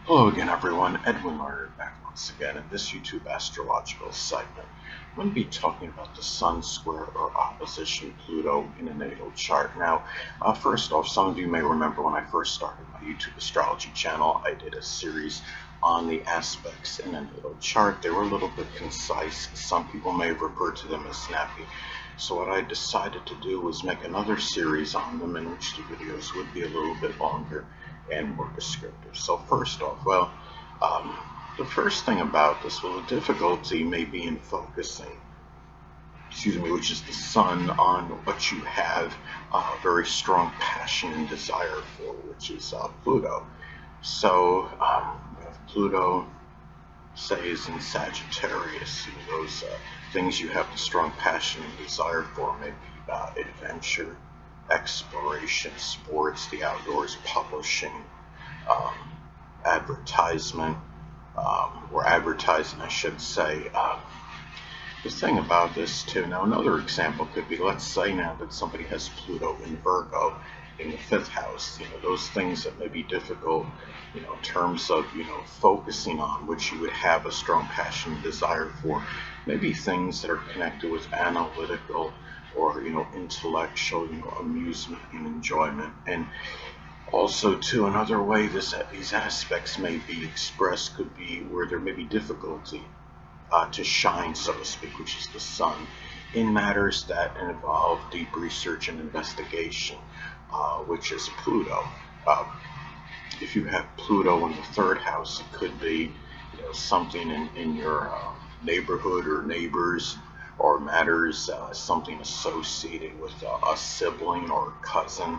Hello again, everyone. Edwin Learnard back once again in this YouTube astrological segment. I'm going to be talking about the Sun square or opposition Pluto in a natal chart. Now, first off, some of you may remember when I first started my YouTube astrology channel, I did a series on the aspects in a natal chart. They were a little bit concise. Some people may have referred to them as snappy. So what I decided to do was make another series on them in which the videos would be a little bit longer and more descriptive. So first off, um, the first thing about this, well, the difficulty may be in focusing, which is the sun, on what you have a very strong passion and desire for, which is Pluto. So if Pluto, say, is in Sagittarius, those things you have the strong passion and desire for may be adventure, exploration, sports, the outdoors, publishing, um, advertisement, or advertising, I should say. The thing about this too, now another example could be, let's say now that somebody has Pluto in Virgo in the fifth house, those things that may be difficult, in terms of, focusing on, which you would have a strong passion and desire for, maybe things that are connected with analytical or, intellectual, amusement and enjoyment. And also, too, another way these aspects may be expressed could be where there may be difficulty to shine, so to speak, which is the sun, in matters that involve deep research and investigation, which is Pluto. Uh, if you have Pluto in the third house, it could be, something in your neighborhood or neighbors, or matters, something associated with a sibling or a cousin,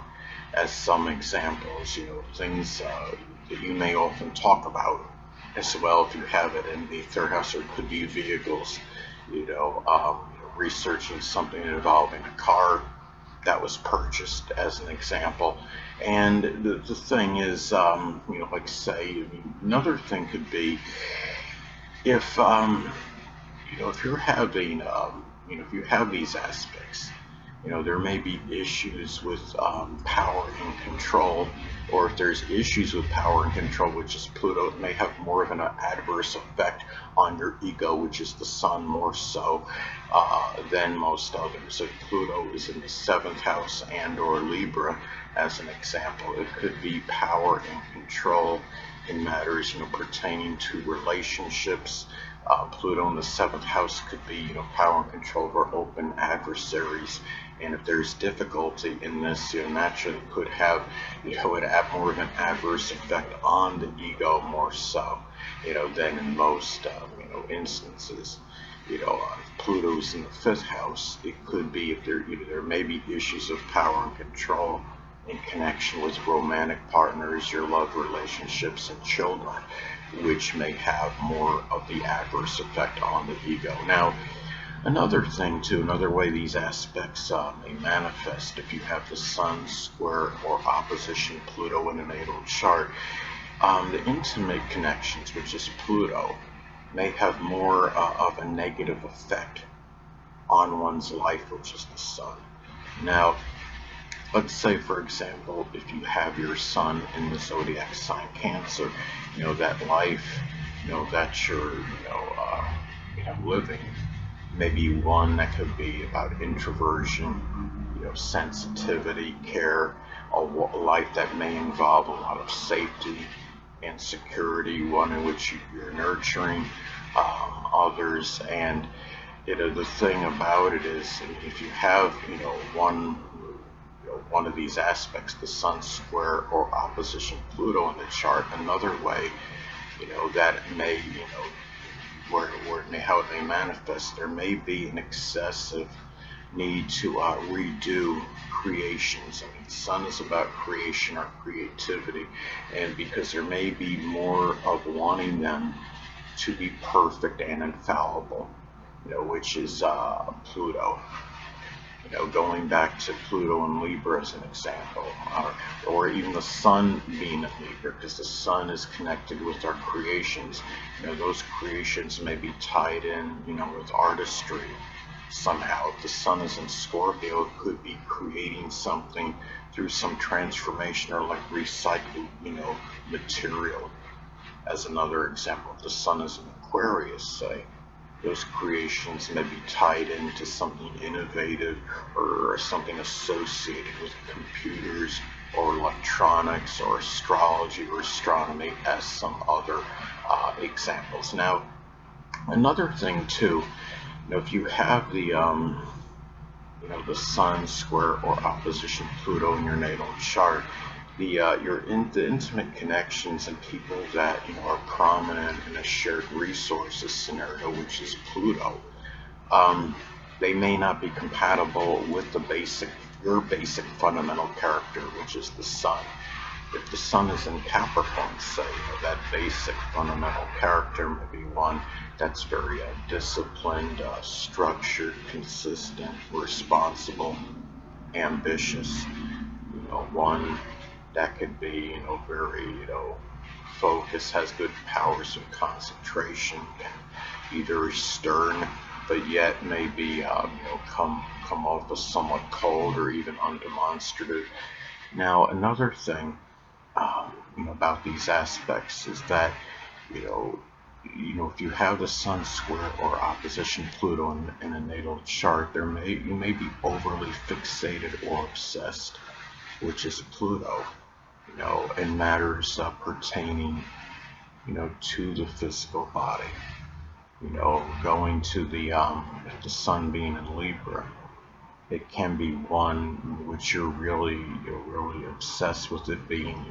as some examples. Things that you may often talk about as well if you have it in the third house, or it could be vehicles. Researching something involving a car that was purchased, as an example. And the thing is, like say, another thing could be if, if you're having, if you have these aspects, there may be issues with power and control, or if there's issues with power and control, which is Pluto, it may have more of an adverse effect on your ego, which is the sun, more so than most others. If Pluto is in the seventh house and or Libra, as an example, it could be power and control in matters, pertaining to relationships. Pluto in the seventh house could be, power and control over open adversaries. And if there's difficulty in this, naturally could have, it have more of an adverse effect on the ego, more so, than in most, instances. If Pluto's in the fifth house, it could be, if there may be issues of power and control in connection with romantic partners, your love relationships, and children, which may have more of the adverse effect on the ego. Now, another thing too, another way these aspects may manifest, if you have the Sun square or opposition Pluto in a natal chart, the intimate connections, which is Pluto, may have more of a negative effect on one's life, which is the Sun. Now, let's say, for example, if you have your sun in the zodiac sign Cancer, that life, that you're, living, maybe one that could be about introversion, sensitivity, care, a life that may involve a lot of safety and security, one in which you're nurturing others. And the thing about it is, if you have, one of these aspects, the Sun square or opposition Pluto in the chart, another way, that may, where it may, how it may manifest, there may be an excessive need to redo creations. I mean, the Sun is about creation or creativity, and because there may be more of wanting them to be perfect and infallible, which is Pluto. Going back to Pluto and Libra as an example, or even the Sun being in Libra, because the Sun is connected with our creations. Those creations may be tied in, with artistry somehow. If the Sun is in Scorpio, it could be creating something through some transformation or like recycled, material. As another example, if the sun is in Aquarius, say, those creations may be tied into something innovative or something associated with computers or electronics or astrology or astronomy, as some other examples. Now, another thing too, if you have the Sun square or opposition Pluto in your natal chart, the intimate connections and people that are prominent in a shared resources scenario, which is Pluto, um, they may not be compatible with your basic fundamental character, which is the Sun. If the sun is in Capricorn, say, that basic fundamental character may be one that's very disciplined, structured, consistent, responsible, ambitious. One that could be, very, focused, has good powers of concentration, can either stern, but yet maybe, come off as somewhat cold or even undemonstrative. Now, another thing about these aspects is that you know if you have the Sun square or opposition Pluto in a natal chart, you may be overly fixated or obsessed, which is Pluto, in matters pertaining to the physical body. Going to the Sun being in Libra, it can be one which you're really obsessed with it being,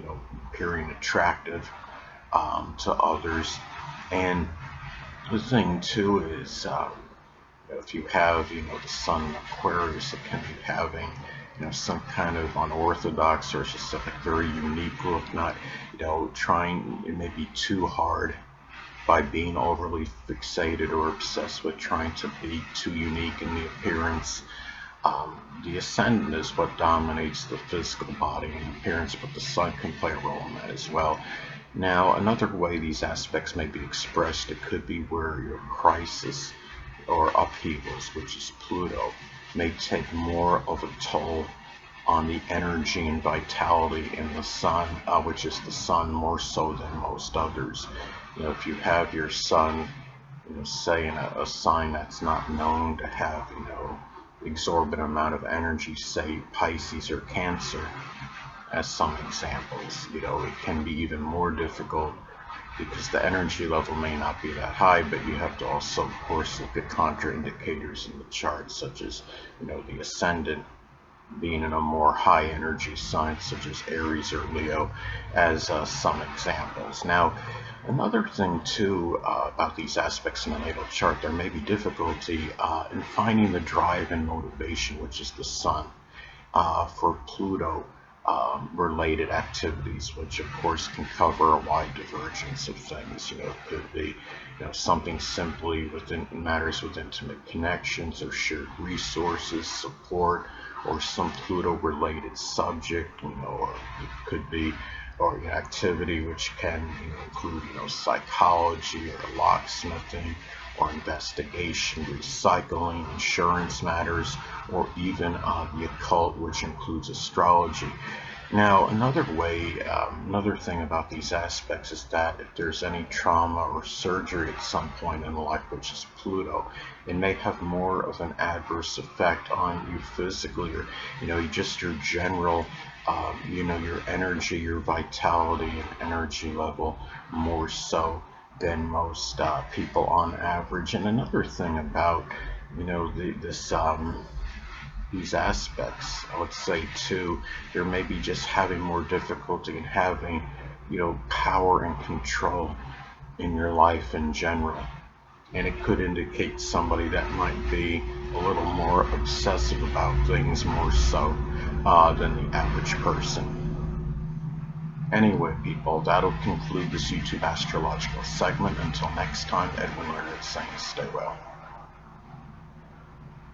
appearing attractive to others. And the thing too is, if you have, the Sun in Aquarius, it can be having, some kind of unorthodox or specific, very unique look, not, trying, it may be too hard by being overly fixated or obsessed with trying to be too unique in the appearance. The ascendant is what dominates the physical body and appearance, but the Sun can play a role in that as well. Now, another way these aspects may be expressed, it could be where your crisis or upheavals, which is Pluto, may take more of a toll on the energy and vitality in the Sun, which is the Sun more so than most others. If you have your Sun, say in a sign that's not known to have, exorbitant amount of energy, say Pisces or Cancer, as some examples, it can be even more difficult because the energy level may not be that high, but you have to also, of course, look at contraindicators in the chart, such as, the ascendant being in a more high energy sign, such as Aries or Leo, as some examples. Now, another thing too about these aspects in the natal chart, there may be difficulty in finding the drive and motivation, which is the Sun, for Pluto related activities, which of course can cover a wide divergence of things. It could be something simply within matters with intimate connections or shared resources, support, or some Pluto related subject, or it could be or activity which can include psychology or locksmithing or investigation, recycling, insurance matters, or even the occult, which includes astrology. Now, another thing about these aspects is that if there's any trauma or surgery at some point in life, which is Pluto, it may have more of an adverse effect on you physically, or just your general, your energy, your vitality, and energy level more so than most people on average. And another thing about these aspects, I would say too, there may be just having more difficulty in having power and control in your life in general. And it could indicate somebody that might be a little more obsessive about things more so than the average person. Anyway, people, that'll conclude this YouTube astrological segment. Until next time, Edwin Learnard saying stay well.